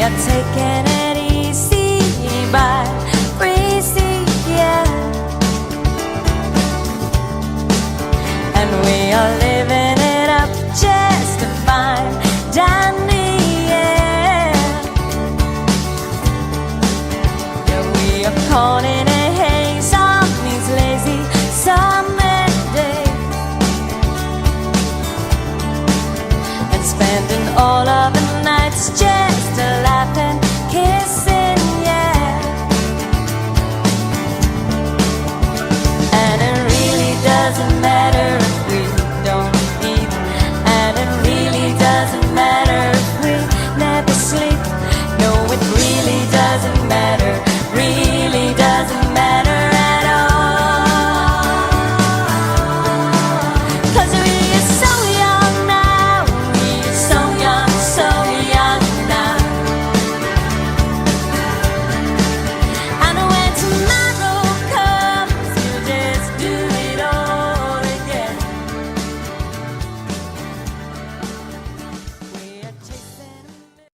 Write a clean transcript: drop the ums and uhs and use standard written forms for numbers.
are taking it easy by breezy, yeah. And we are living it up just to find Danny, yeah. Yeah, we are caught in a haze on these lazy summer days, and spending all of the nights just